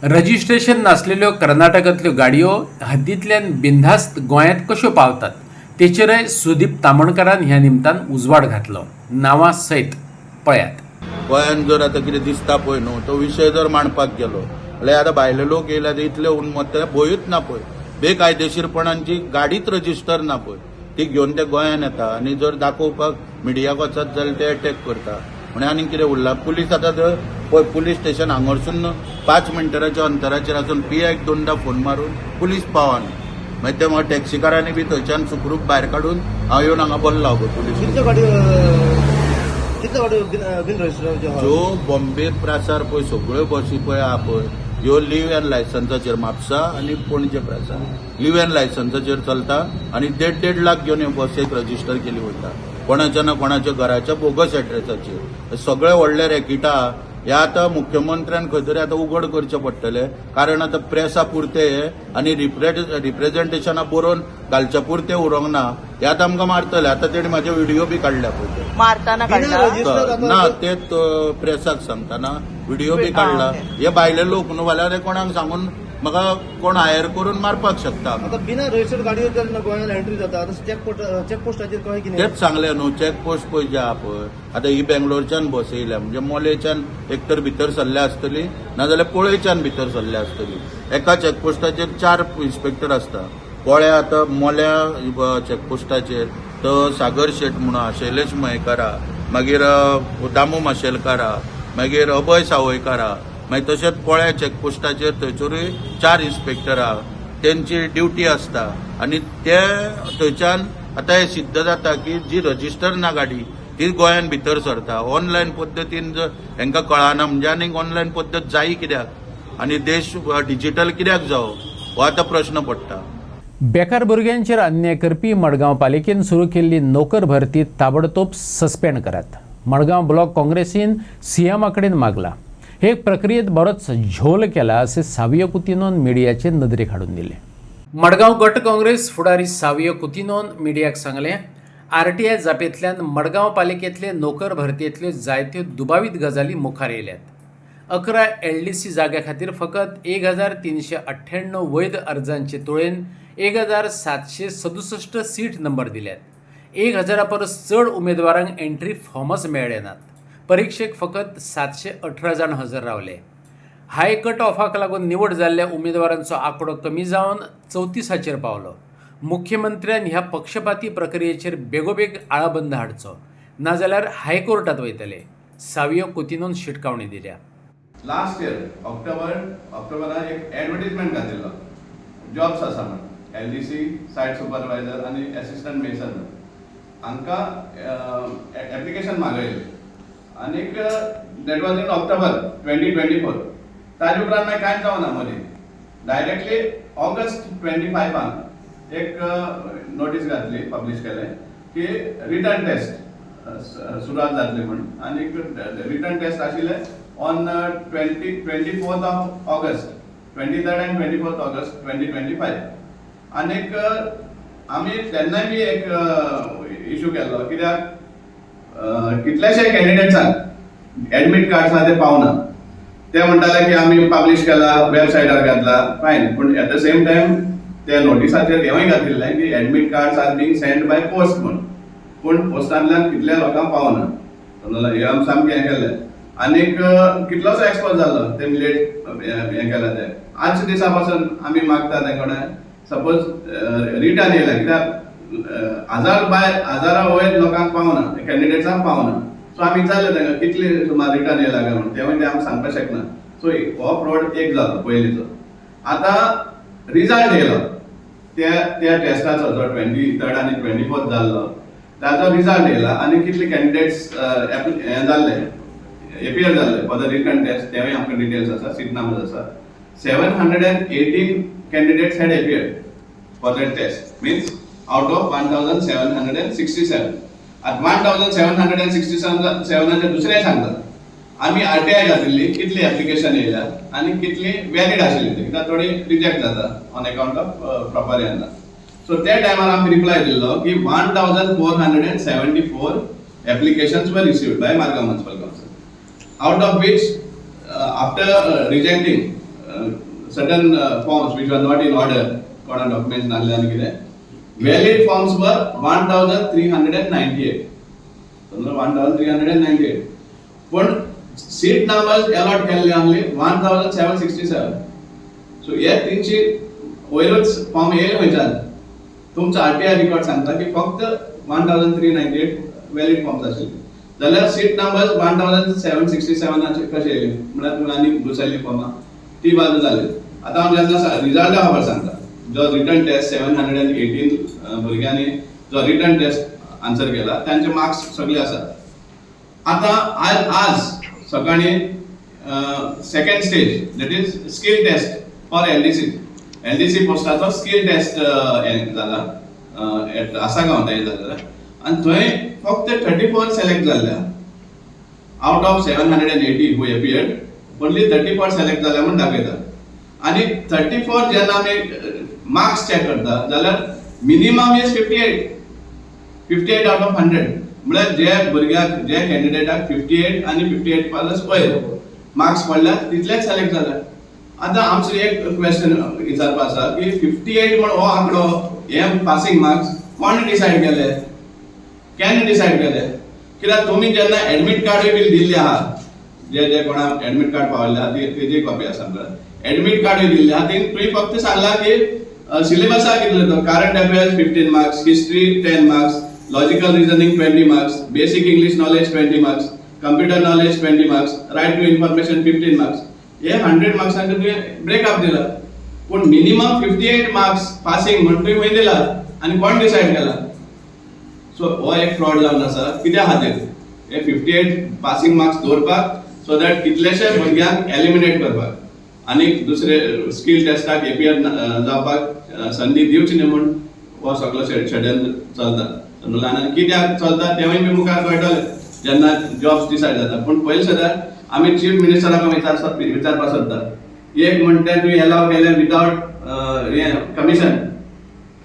रजिस्ट्रेशन नासलेल्यो कर्नाटकांतल्यो गाडयो हद्दींतल्यान बिनधास्त गोंयांत कश्यो पावतात तेचेरय सुदीप तामणकरान ह्या निमतान उजवाड घातलो. नांवां सयत पळयात. गोंयान जर आतां कितें दिसता पळय न्हू तो विशय जर मांडपाक गेलो जाल्यार आतां भायले लोक येयला ते इतले उन्मत्त भंयूच ना पळय बेकायदेशीरपणांची गाडीच रजिस्टर ना पळय ती घेवन ते गोंयान येता आनी जर दाखोवपाक मिडियाक वचत जाल्यार ते अटॅक करता म्हण आनी कितें उरलां. पुलीस आतां जर पळय पुलीस स्टेशन हांगरसून 5 मिनटाच्या अंतराचेर आसून PIक 2दा फोन मारून पुलीस पावना मागीर ते म्हाका टॅक्सीकारांनी बी थंयच्यान सुखरूप भायर काडून हांव येवन हांगा बोल्ला गो पुलीस. ज्यो बॉम्बे प्रासार पळय सगळ्यो बसी पळय आहा पळय ह्यो लीव एन लायसन्साचेर म्हापसा आनी पणजे प्रासार लीव एन लायसन्साचेर चलता आनी 1.5 लाख घेवन ह्यो बसेक रजिस्टर केली वयता कोणाच्या ना कोणाच्या घराच्या बोगस एड्रेसाचेर. सगळे व्हडले रॅकेट आहा हे आतां मुख्यमंत्र्यान खंय तरी आतां उघड करचें पडटलें कारण आतां प्रेसा पुरते आनी रिप्रेझेंटेशनां बरोवन घालच्या पुरते उरोंक ना हे आतां आमकां मारतले. आतां तेणी म्हाजे व्हिडिओ बी काडल्या पळय मारताना काढला ना ते प्रेसाक सांगताना व्हिडिओ बी काढला. हे भायले लोक न्हू जाल्यार कोणाक सांगून म्हाका कोण हायर करून मारपाक शकता. आता बिना रजिस्टर्ड गाडयो जेन्ना गोंयांत एंट्री जाता चेकपोस्टाचेर कळ्ळें कितें तेच सांगले न्हू, चेकपोस्ट पळय जे आहा पळय, आतां ही बेंगलोरच्यान बस येयल्या म्हणजे मोलेच्यान एक तर भितर सरल्या आसतली नाजाल्यार पळयच्यान भितर सरल्या आसतली. एका चेकपोस्टाचेर 4 इन्स्पेक्टर आसता. पोळ्या आतां मोल्या चेकपोस्टाचेर तो सागर शेट म्हणून आहा, शैलेश मयेकार आहा, मागीर दामू माशेलकार आहा, मागीर अभय सावयकार आहा, मागीर तशेंच पोळ्या चॅकपोस्टाचेर थंयसरूय 4 इन्स्पेक्टर आहा. तेंची ड्युटी आसता आनी ते थंयच्यान आतां हे सिद्ध जाता की जी रजिस्टर ना गाडी ती गोंयान भितर सरता. ऑनलायन पद्दतीन जर हांकां कळना म्हणजे आनीक ऑनलायन पद्दत जायी कित्याक आनी देश डिजिटल कित्याक जावो हो आतां प्रश्न पडटा. बेकार भुरग्यांचेर अन्याय करपी मडगांव पालिकेन सुरू केल्ली नोकर भरती ताबडतोब सस्पेंड करात. मडगांव ब्लॉक काँग्रेसीन सीएमा कडेन मागला. हे प्रक्रियेत बरोच झोल केला असे सावियो कुतिनोन मिडियाचे नदरेक हाडून दिले. मडगांव गट काँग्रेस फुडारी सावियो कुतिनोन मिडियाक सांगले, आरटीआय जापेंतल्यान मडगांव पालिकेंतले नोकर भरतेंतल्यो जायत्यो दुबावीत गजाली मुखार येयल्यात. 11 LDC जाग्या खातीर फकत 1398 वैध अर्जांचे तुळेन 1767 सीट नंबर दिल्यात. 1000 परस चड उमेदवारांक एंट्री फॉर्मच मेळ्ळे नात. परीक्षेक फकत 718 जाण हजर रावले. हाय कट ऑफाक लागून निवड जाल्ल्या उमेदवारांचो आंकडो कमी जावन 34 पावलो. मुख्यमंत्र्यान ह्या पक्षपाती प्रक्रियेचेर बेगोबेग आळाबंद हाडचो, नाजाल्यार हायकोर्टात वयतले. सावियो कुतिनोन शिटकावणी दिल्या. लास्ट इयर ऑक्टोबरान एक एडवर्टिजमेंट घातिल्लो जॉब्स आसा म्हणून LDC सायट सुपरवायझर आनी असिस्टंट मेसन हांकां एप्लिकेशन मागयलें आनीक दॅट वॉज इन ऑक्टोबर 2024. ताजे उपरांत मागीर कांयच जावना मदीं. डायरेक्टली ऑगस्ट 25 एक नोटीस घातली, पब्लीश केलें की रिटर्न टेस्ट सुरवात जातली म्हणून. आनीक रिटर्न टेस्ट आशिल्ले on 24 August 23rd and 24th August 2025. आनीक आमी तेन्नाय बी एक इशू केल्लो कित्याक कितलेशे कॅन्डिडेट्सांक एडमिट कार्ड्स आहा ते पावना. ते म्हणटाले की आमी पब्लीश केला, वेबसायटार घातला, फायन, पूण एट द सेम टायम त्या नोटिसाचेर हेंवूय घातिल्लें की admit cards are being sent by post म्हणून, पूण पोस्टांतल्यान कितल्या लोकांक पावना. हे आमी सामकें हें केलें. आनीक कितलोसो एक्सपोज जालो ते लेट हें केलें ते. आजच्या दिसा पासून आमी मागता ते कडेन सपोज रिटर्न येयला कित्याक हजारा वयर लोकांक पावना, कॅन्डिडेट्सांक पावना. सो आमी विचारलें तांकां कितले सुमार रिटर्न येयला काय म्हणून. ते आमी सांगपाक शकना. सो हो फ्रॉड एक जालो पयलींचो. आतां रिजल्ट येयलो त्या टेस्टाचो जो 23rd आनी 24th जाल्लो ताचो रिजल्ट येयला आनी कितले कॅन्डिडेट्स हें जाल्ले एपियर जाल्ले फॉर द रिटर्न टेस्ट तेवूय आमकां डिटेल्स आसा, सीट नंबर्स आसा. 718 candidates had appeared for that test, means out of 1767. At 1767 चे दुसरे सांगतात आमी आरटीआय घातिल्ली कितली एप्लिकेशन येयल्या आनी कितली वॅलीड आशिल्ली कित्याक थोडी रिजेक्ट जाता ऑन अकाउंट ऑफ प्रॉपर येना. सो त्या टायमार आमी रिप्लाय दिल्लो की 1474 applications were received by Margam Municipal Council, out of which after rejecting certain forms which were not in order, कोणा documents नासले आनी कितें, valid forms were 1398. 1398. पण seat numbers allot केल्ले आमले 1767. सो हे तिनशी वयरूच फॉर्म येयले खंयच्यान. तुमचो आरटीआय रिकॉर्ड सांगता की फक्त 1398 वॅलीड फॉर्म्स आशिल्ले. जाल्यार सीट नंबर्स 1767 कशे येयले म्हळ्यार तुवें आनी दुसरी फॉर्मां ती बाजू जाली. आतां हांव जेन्ना रिजल्टा खबर सांगता, जो रिटर्न टेस्ट 718 भुरग्यांनी जो रिटर्न टेस्ट आन्सर केला तांचे मार्क्स सगळे आसात. आतां आज सकाळी second stage that is skill test for LDC पोस्टाचो स्कील टेस्ट जाला आसागांव थंय जाल्लो आनी थंय फक्त 34 सिलेक्ट जाल्ल्या out of 780 who appeared. Only 34 select जाल्या म्हूण दाखयता. आनी 34 जेन्ना आमी मार्क्स चॅक करता जाल्यार मिनिमम इज 58 आउट ऑफ 100. म्हळ्यार जे भुरग्याक जे कॅन्डिडेटाक 58 आनी 58 प्लस पयर मार्क्स पडल्यात तितलेच सिलेक्ट जाल्यात। आतां आमचो एक क्वेश्चन विचारपा आसा की 58 म्हण हो आंकडो हे पासिंग मार्क्स कोण डिसायड केले, केन्ना डिसायड केले? कित्याक तुमी जेन्ना एडमिट कार्डूय बीन दिल्ले आहा, जे कोणाक एडमिट कार्ड पावल्ले आहा तेजी कॉपी आसा आमकां, एडमिट कार्डूय दिल्ले आहा तेणी तुवें फक्त सांगला की सिलेबसा कितलो तो current affairs 15 marks, history 10 marks, logical reasoning 20 marks, basic English knowledge 20 marks, computer knowledge 20 marks, right to information 15 marks, हे 100 मार्क्सांक तुवें ब्रेकअप दिला। पूण मिनिमम 58 मार्क्स पासिंग म्हण तुवें खंय दिला आनी कोण डिसायड केला? सो हो एक फ्रॉड जावन आसा। कित्या खातीर? हे 58 पासिंग मार्क्स दवरपाक, सो दॅट कितलेशे भुरग्यांक एलिमिनेट करपाक आनी दुसरे स्कील टेस्टाक एपीआर जावपाक संदी दिवची न्ही म्हूण हो सगळो षडयंत्र चलता। आनी कित्याक चलता तेवूय बी मुखार कळटलें जेन्ना जॉब्स डिसायड जाता। पूण पयलीं सद्याक आमी चीफ मिनिस्टराक विचारपाक सोदता, एक म्हणटा तुवें एलाव केलें without commission,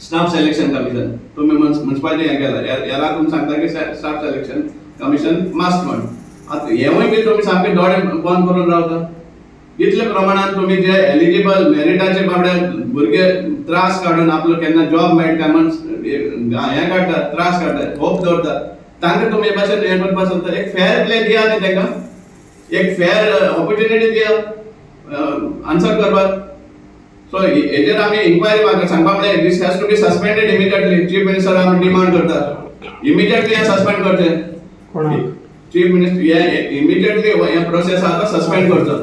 staff selection commission, तुमी म्युनिसिपालिटी हें केलां, हेरा तुमी सांगता की स्टाफ सिलेक्शन कमिशन मस्ट म्हण। आतां हेवूय बी तुमी सामके दोळे बंद करून रावता। इतले प्रमाणात तुम्ही जे एलिजिबल मेरिटाचे बाबडे भुरगे त्रास काढून आपलो केन्ना जॉब मेळटा म्हण हें काडटात, त्रास काडटात, होप दवरतात, तांकां तुमी भाशेन हें करपाक सोदता। एक फेअर प्ले दिया न्ही तांकां, एक फेअर ऑपॉर्च्युनिटी दिया आन्सर करपाक। सो हेजेर आमी इन्क्वायरी म्हाका सांगपा म्हळ्यार this has to be suspended immediately. Chief minister आमी डिमांड करता इमिडिएटली हें सस्पेंड करचें। चीफ मिनिस्टर हे इमिडिएटली हे प्रोसेस आतां सस्पेंड करचो।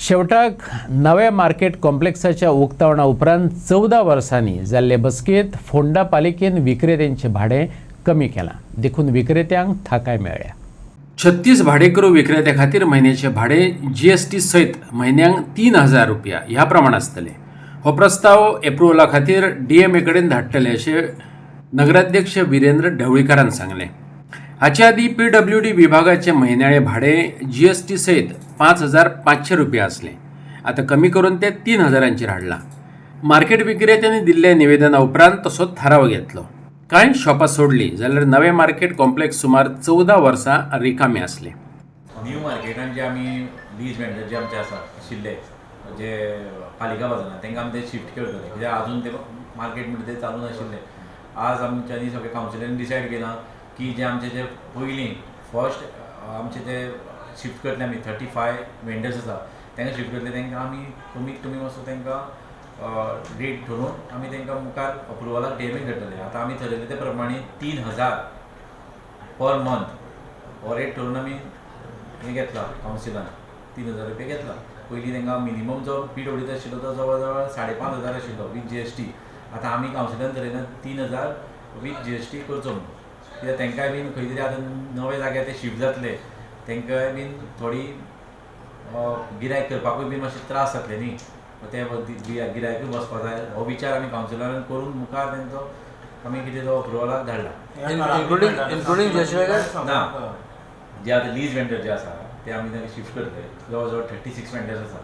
शेवटाक नव्या मार्केट कॉम्प्लेक्साच्या उक्तावणा उपरांत 14 वर्सांनी जाल्ले बसकेंत फोंडा पालिकेन विक्रेत्यांचे भाडें कमी केलां, देखून विक्रेत्यांक थाकाय मेळ्ळ्या। 36 भाडेकरू विक्रेत्या खातीर म्हयन्याचे भाडें GST सयत म्हयन्यांक 3000 रुपया ह्या प्रमाण आसतलें। हो प्रस्ताव एप्रुवला खातीर DMA कडेन धाडटले अशें नगराध्यक्ष विरेंद्र ढवळीकारान सांगलें। हाचे आदीं PWD विभागाचे म्हयन्याळे भाडें GST सयत 5500 रुपया आसलें, आतां कमी करून तें 3000 हाडलां। मार्केट विक्रेत्यांनी दिल्ल्या निवेदना उपरांत तसो थाराव घेतलो। कांय शॉपां सोडलीं जाल्यार नवें मार्केट कॉम्प्लेक्स सुमार 14 वर्सां रिकामे आसले। न्यू मार्केटान जे आमी लीज वेंडर जे आमचे आशिल्ले जे पालिका बाजारांत तांकां आमी ते शिफ्ट करतले, कित्याक आजून ते मार्केट म्हणटा ते चालू नाशिल्ले। आज आमच्यांनी सगळे कावन्सिलांनी डिसायड केलां की जे आमचे जे पयलीं फर्स्ट आमचे ते शिफ्ट करतले आमी 35 वेंडर्स आसा तांकां शिफ्ट करतले, तांकां आमी कमीत कमी वचून तांकां रेट धरून आमी तांकां मुखार अप्रुवलाक डेमेज करतले। आतां आमी थरयले ते प्रमाणे 3000 पर मंथ हो रेट धरून आमी हें घेतला कावन्सिलान 3000 रुपया घेतला। पयलीं तांकां मिनिमम जो PWD आशिल्लो तो जवळ जवळ 5500 आशिल्लो विथ GST। आतां आमी कावन्सिलान थरयला 3000 विथ GST करचो म्हणून, कित्याक तांकांय बीन खंय तरी आतां नवे जाग्यार ते शिफ्ट जातले, तांकांय बीन थोडी गिरायक करपाकूय बीन मातशे त्रास जातले न्ही, ते गिरायकूय बसपाक जाय। हो विचार आमी कावन्सिलरान करून मुखार तांचो आमी कितें तो अप्रुवलाक धाडला। इन्क्लुडींग ना, जे आतां लीज वेंडर जे आसा ते आमी तांकां शिफ्ट करतले, जवळ जवळ 36 वेंडर्स आसा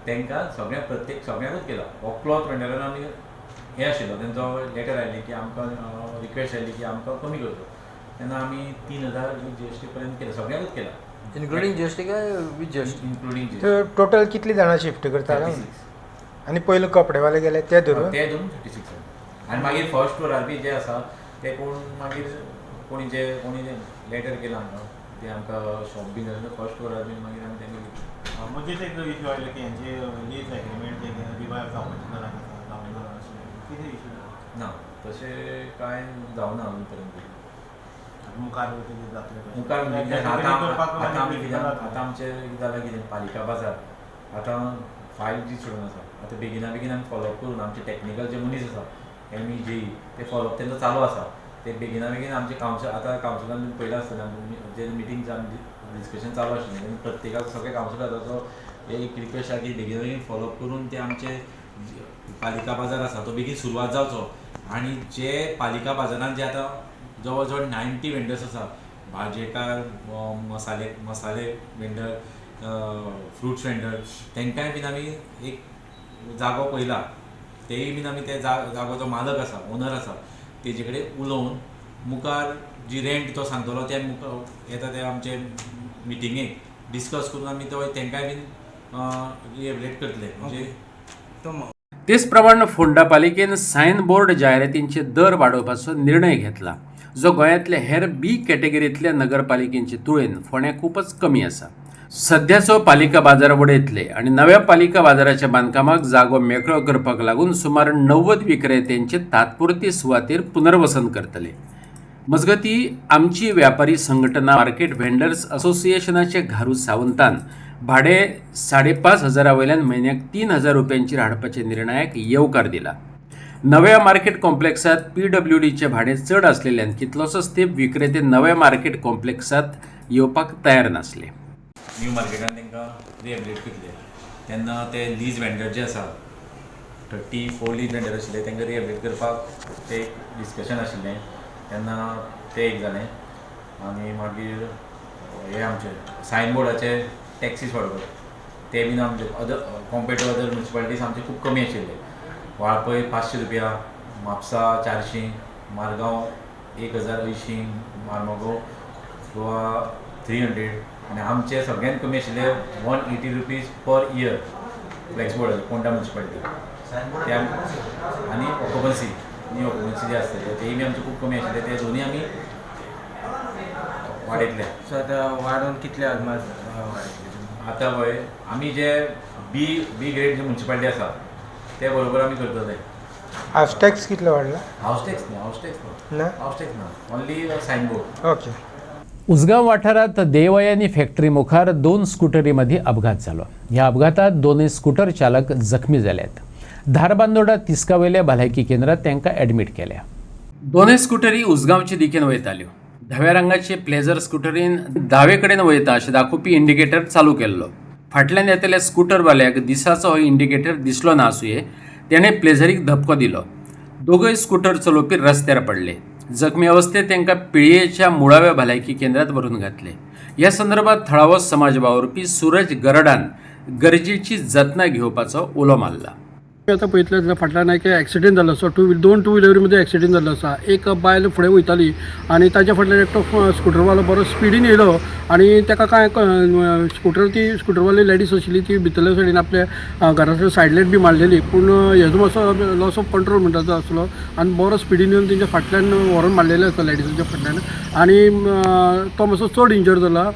तांकां सगळ्यांकूच केला। हो क्लॉथ वेंडरान आमी हें आशिल्लो तांचो लेटर आयली की आमकां रिक्वेस्ट आयली की आमकां कमी करचो, तेन्ना आमी 3000 विथ GST पर्यंत केला, सगळ्यांकूच केला। इन्क्लुडींग GST काय with GST? Including GST। Total कितली जाणां शिफ्ट करता? आनी पयलो कपडेवाले गेले ते धरून 36 आनी मागीर फर्स्ट फ्लोरार बी जे आसा ते कोण मागीर कोणी जे लेटर केला आमकां ते आमकां शॉप बी जालें फर्स्ट फ्लोरार बी मागीर आमी तेंका मदींच एक इश्यू आयलो की हेंचे लीज एग्रीमेंट रिवायव जावपाचें कितें इश्यू ना, तशें कांय जावना अजून पर्यंत। मुखार जातलें मुखार आतां आमी कितें आतां आमचें कितें जालां कितें पालिका बाजार आतां फायल जी सोडून आसा, आतां बेगिना बेगीन आमी फॉलोअप करून आमचे टॅक्निकल जे मनीस आसा ME JE ते फॉलोअप तेंचो चालू आसा, ते बेगिना बेगीन आमचे आतां कावन्सिलान पयला आसतना जे मिटींग डिस्कशन चालू आशिल्लें तेन्ना प्रत्येकाक सगळे कावन्सिलराचो एक रिक्वेस्ट आसा की बेगिना बेगीन फॉलोअप करून ते आमचे पालिका बाजार आसा तो बेगीन सुरवात जावचो। आनी जे पालिका बाजारांत जे आतां जवळ जवळ 90 वेंडर्स आसा, भाजयेकार, मसाले वेंडर, फ्रुट्स वेंडर, तांकांय बीन आमी एक जागो पयला, तेय बीन आमी ते जागो जो मालक आसा ओनर आसा तेजे कडेन उलोवन मुखार जी रेंट तो सांगतलो ते मुखार येता ते आमचे मिटिंगेक डिस्कस करून आमी तो तेंकाय बीन रिएवलेट करतले म्हणजे तेच प्रमाण फोंडा पालिकेन सायन बोर्ड जायरातींचे दर वाडोवपाचो निर्णय घेतला, जो गोंयांतल्या हेर बी कॅटेगरींतल्या नगरपालिकेंचे तुळेन फोंड्या खूपच कमी आसा. सध्याचो पालिका बाजार वडयतले आनी नव्या पालिका बाजाराच्या बांदकामाक जागो मेकळो करपाक लागून सुमार 90 विक्रेत्यांचे तात्पुरते सुवातेर पुनर्वसन करतले. मजगती आमची व्यापारी संघटना मार्केट व्हेंडर्स असोसिएशनाचे घारू सावंतान भाडे 5,500 वयल्यान म्हयन्याक 3,000 रुपयांचेर हाडपाच्या निर्णयाक येवकार दिला. नव्या मार्केट कॉम्प्लेक्सात PWDचे भाडे चड आसलेल्यान कितलोसोच तेंप विक्रेते नव्या मार्केट कॉम्प्लेक्सात येवपाक तयार नासले. न्यू मार्केटान तांकां रिएवलेट केले तेन्ना ते लीज वेंडर जे आसा 34 लीज वेंडर आशिल्ले तांकां रिएवलेट करपाक ते डिस्कशन आशिल्लें तेन्ना ते एक जालें. आनी मागीर हे आमचे सायन बोर्डाचे टॅक्सीस वाडोवप ते बीन आमचे अदर कम्पेर्ड टू अदर म्युनिसिपालिटीज आमचे खूब कमी आशिल्ले. वाळपय 500 रुपया, म्हापसा 400, मारगांव 1080, मार्मोगो गोवा 300 आनी आमचे सगळ्यांत कमी आशिल्ले 180 rupees per year flex board Ponda municipality ते आनी ऑक्युपन्सी न्यू ऑक्युपन्सी जे आसतले तेय बी आमचे खूब कमी आशिल्ले ते दोनूय आमी वाडयतले. सो आतां वाडोवन कितले आतां पळय आमी जे बी ग्रेड जे म्युनिसिपालिटी आसा ते बरोबर आमी करतले. हाऊस टॅक्स कितलो वाडला? हाऊस टॅक्स ना only sign board. Okay. Usgaon वाठारात देवयानी फॅक्टरी मुखार 2 स्कुटरीमध्ये अपघात जालो. ह्या अपघातात दोनूय स्कूटर चालक जखमी जाल्यात. धारबांदोडा तिस्कावयल्या भलायकी केंद्रात तांकां ॲडमिट केल्या. दोनूय स्कुटरी उसगांवचे दिकेन वयताल्यो. धव्या रंगाचे प्लेजर स्कुटरीन दावे कडेन वयता अशें दाखोवपी इंडिकेटर चालू केल्लो. फाटल्यान येतल्या स्कूटरवाल्याक दिसाचो हो इंडिकेटर दिसलो ना आसुये तेणें प्लेझरीक धपको दिलो. दोगूय स्कूटर चलोवपी रस्त्यार पडले. जखमी अवस्थेत तांकां पिळयेच्या मुळाव्या भलायकी केंद्रात व्हरून घातले. ह्या संदर्भात थळावो समाज वावुरपी सूरज गरडान गरजेची जतनाय घेवपाचो उलो मारला. आता पळयतले फाटल्यान एक एक्सिडेंट जाल्लो आसा. 2 व्हिलरी मध्ये एक्सिडेंट जाल्लो आसा. एक बायल फुडें वयताली आनी ताच्या फाटल्यान एकटो स्कूटरवालो बरो स्पिडीन येयलो आनी ताका कांय स्कूटरवाली लेडीज आशिल्ली ती भितरल्या सायडीन आपल्या घराच्या सायड लायट बी मारलेली, पूण हेजो मातसो लॉस ऑफ कंट्रोल म्हणटा तो आसलो आनी बरो स्पिडीन येवन तेंच्या फाटल्यान व्हरून मारलेले आसा लेडीजाच्या फाटल्यान आनी तो मातसो चड इंजर्ड जाला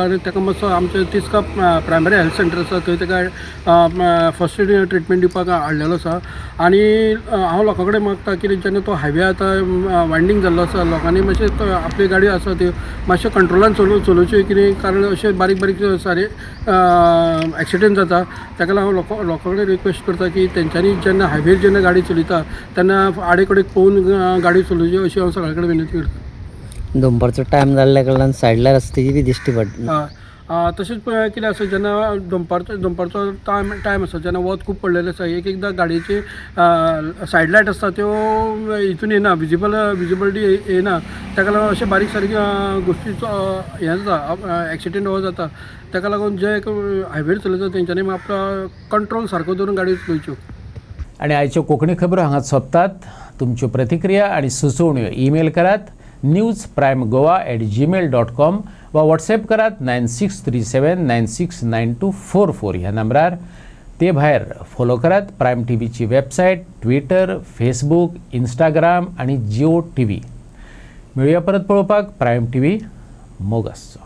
आनी ताका मातसो आमचे तिस्का प्रायमरी हेल्थ सेंटर आसा थंय ताका फर्स्ट एड ट्रिटमेंट दिवपाक हाडलेलो आसा. आनी हांव लोकां कडेन मागता की जेन्ना तो हायवे आतां वायंडींग जाल्लो आसा लोकांनी मातशें आपली गाडी आसा त्यो मातशें कंट्रोलान चलोवच्यो कितें, कारण अशे बारीक सारे एक्सिडेंट जाता. ताका लागून हांव लोकां कडेन रिक्वेस्ट करता की तेंच्यांनी जेन्ना हायवेर जेन्ना गाडी चलयता तेन्ना आडे कडेन पळोवन गाडी चलोवची अशी हांव सगळ्या कडेन विनंती करता. दनपारचो टायम जाल्ल्या कारणान सायडल्या रस्त्याची बी दिश्टी पडटा. तशेंच कितें आसा जेन्ना दनपारचो टायम आसा जेन्ना वत खूब पडलेलें आसा एकदां गाडयेची सायड लायट आसता त्यो हितून येना विजिबिलिटी येना. ताका लागून अशें बारीक सारीक गोश्टीचो हें जाता एक्सिडेंट हो जाता. ताका लागून जे हायवेर चलयता तेंच्यांनी आपलो कंट्रोल सारको दवरून गाडी चलोवच्यो. आणि आयच्यो कोंकणी खबरो हांगाच सोंपतात. तुमच्यो प्रतिक्रिया आनी सुचोवण्यो ईमेल करात newsprimegoa@gmail.com वा व्हॉट्सॲप करात 9637969244 ह्या नंबरार. ते भायर फॉलो करात प्रायम टीव्हीची वेबसायट, ट्विटर, फेसबूक, इंस्टाग्राम आणि जिओ TV. मेळुया परत पळोवपाक प्रायम TV मोग आसचो.